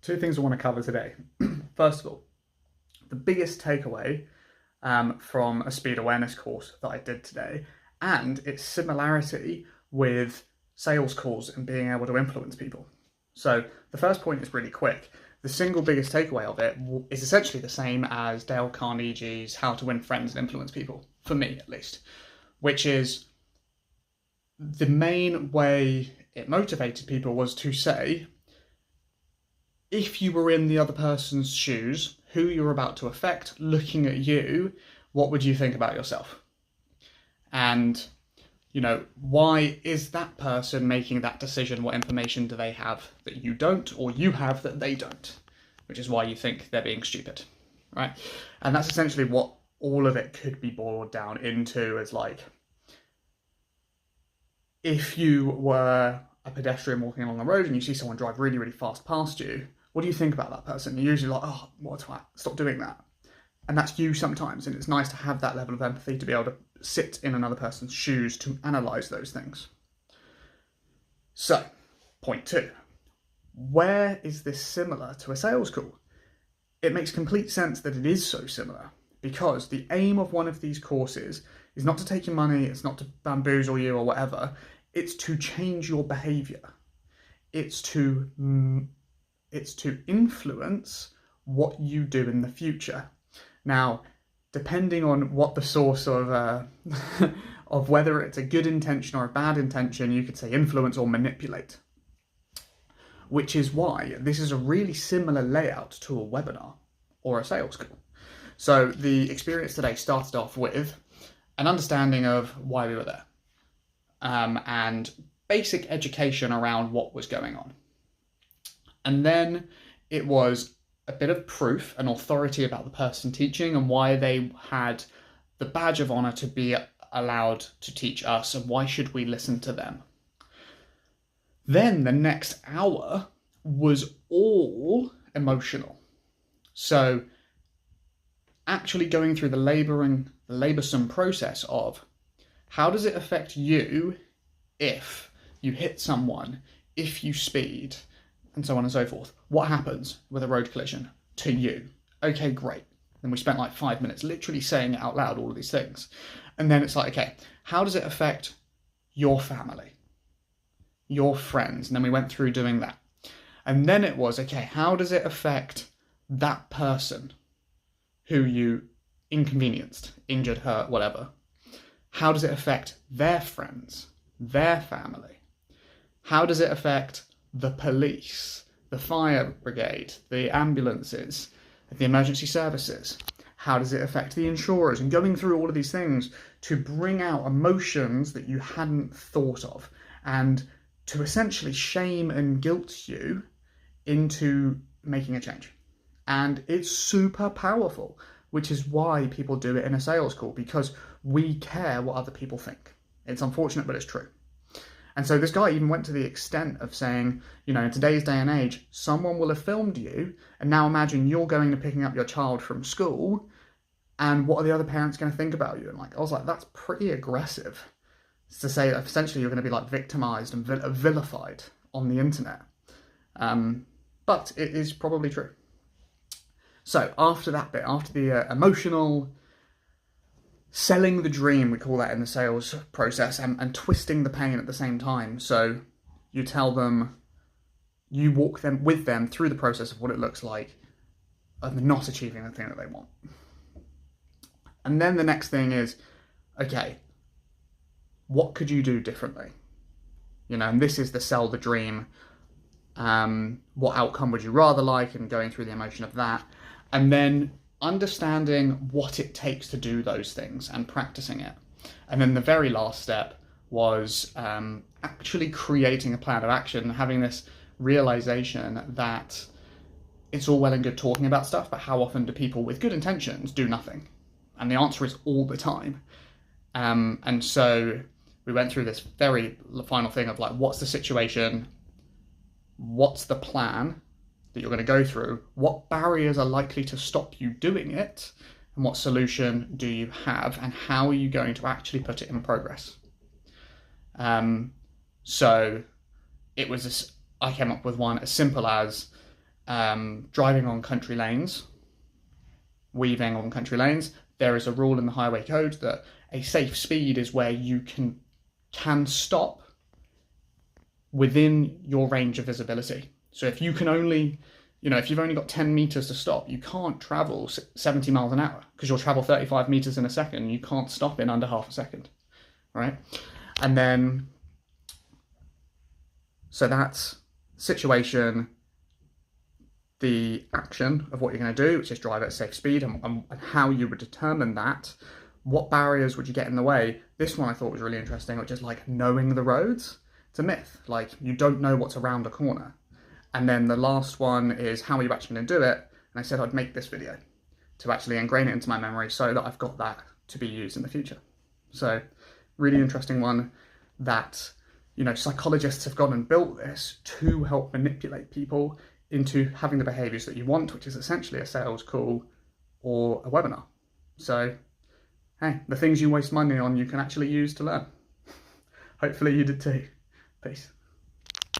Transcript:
Two things I want to cover today. First of all, the biggest takeaway from a speed awareness course that I did today and its similarity with sales calls and being able to influence people. So the first point is really quick. The single biggest takeaway of it is essentially the same as Dale Carnegie's How to Win Friends and Influence People, for me at least, which is the main way it motivated people was to say, if you were in the other person's shoes, who you're about to affect, looking at you, what would you think about yourself? And, why is that person making that decision? What information do they have that you don't, or you have that they don't? Which is why you think they're being stupid, right? And that's essentially what all of it could be boiled down into, as like, if you were a pedestrian walking along the road and you see someone drive really, really fast past you, what do you think about that person? You're usually like, oh, what a twat, stop doing that. And that's you sometimes, and it's nice to have that level of empathy to be able to sit in another person's shoes to analyse those things. So, point two. Where is this similar to a sales call? It makes complete sense that it is so similar, because the aim of one of these courses is not to take your money, it's not to bamboozle you or whatever, it's to change your behaviour. It's to influence what you do in the future. Now, depending on what the source of of whether it's a good intention or a bad intention, you could say influence or manipulate. Which is why this is a really similar layout to a webinar or a sales call. So the experience today started off with an understanding of why we were there, and basic education around what was going on. And then it was a bit of proof and authority about the person teaching and why they had the badge of honor to be allowed to teach us and why should we listen to them. Then the next hour was all emotional. So actually going through the laboursome process of how does it affect you if you hit someone, if you speed, and so on and so forth. What happens with a road collision to you? Okay, great. Then we spent like 5 minutes literally saying it out loud, all of these things. And then it's like, okay, how does it affect your family, your friends? And then we went through doing that. And then it was, okay, how does it affect that person who you inconvenienced, injured, hurt, whatever? How does it affect their friends, their family? How does it affect the police, the fire brigade, the ambulances, the emergency services? How does it affect the insurers? And going through all of these things to bring out emotions that you hadn't thought of and to essentially shame and guilt you into making a change. And it's super powerful, which is why people do it in a sales call, because we care what other people think. It's unfortunate, but it's true. And so this guy even went to the extent of saying, in today's day and age, someone will have filmed you, and now imagine you're going and picking up your child from school, and what are the other parents going to think about you? And I was like, that's pretty aggressive. It's to say that essentially you're going to be like victimized and vilified on the internet. But it is probably true. So after that bit, after the emotional selling the dream, we call that in the sales process, and twisting the pain at the same time. So you tell them, you walk them with them through the process of what it looks like of not achieving the thing that they want. And then the next thing is, okay, what could you do differently? And this is the sell the dream. What outcome would you rather like, and going through the emotion of that. And then understanding what it takes to do those things and practicing it. And then the very last step was actually creating a plan of action, having this realization that it's all well and good talking about stuff, but how often do people with good intentions do nothing? And the answer is all the time. And so we went through this very final thing of like, what's the situation? What's the plan that you're going to go through? What barriers are likely to stop you doing it? And what solution do you have? And how are you going to actually put it in progress? So it was this, I came up with one as simple as driving on country lanes, weaving on country lanes, there is a rule in the highway code that a safe speed is where you can stop within your range of visibility. So if you can only, if you've only got 10 meters to stop, you can't travel 70 miles an hour because you'll travel 35 meters in a second. You can't stop in under half a second, right? And then, so that's situation, the action of what you're going to do, which is drive at a safe speed, and how you would determine that. What barriers would you get in the way? This one I thought was really interesting, which is like knowing the roads. It's a myth. Like, you don't know what's around a corner. And then the last one is how are you actually going to do it? And I said I'd make this video to actually ingrain it into my memory so that I've got that to be used in the future. So really interesting one that, psychologists have gone and built this to help manipulate people into having the behaviors that you want, which is essentially a sales call or a webinar. So, hey, the things you waste money on, you can actually use to learn. Hopefully you did too. Peace.